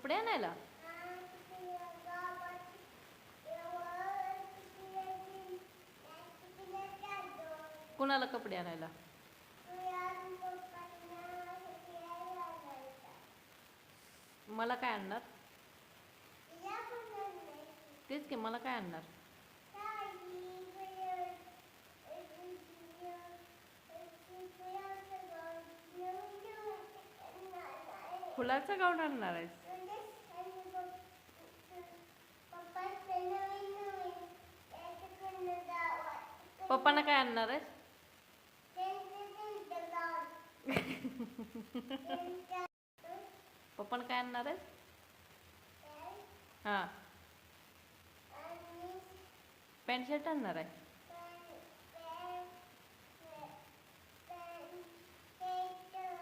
कपडे आणायला? कुणाला कपडे आणायला? मला काय आणणार? तेच की मला काय आणणार? फुलाचा गाऊन आणणार आहेस? पप्पांना काय आणणार आहेस? पप्पांना काय आणणार आहेस? हां, पॅन्ट शर्ट आणणार आहे.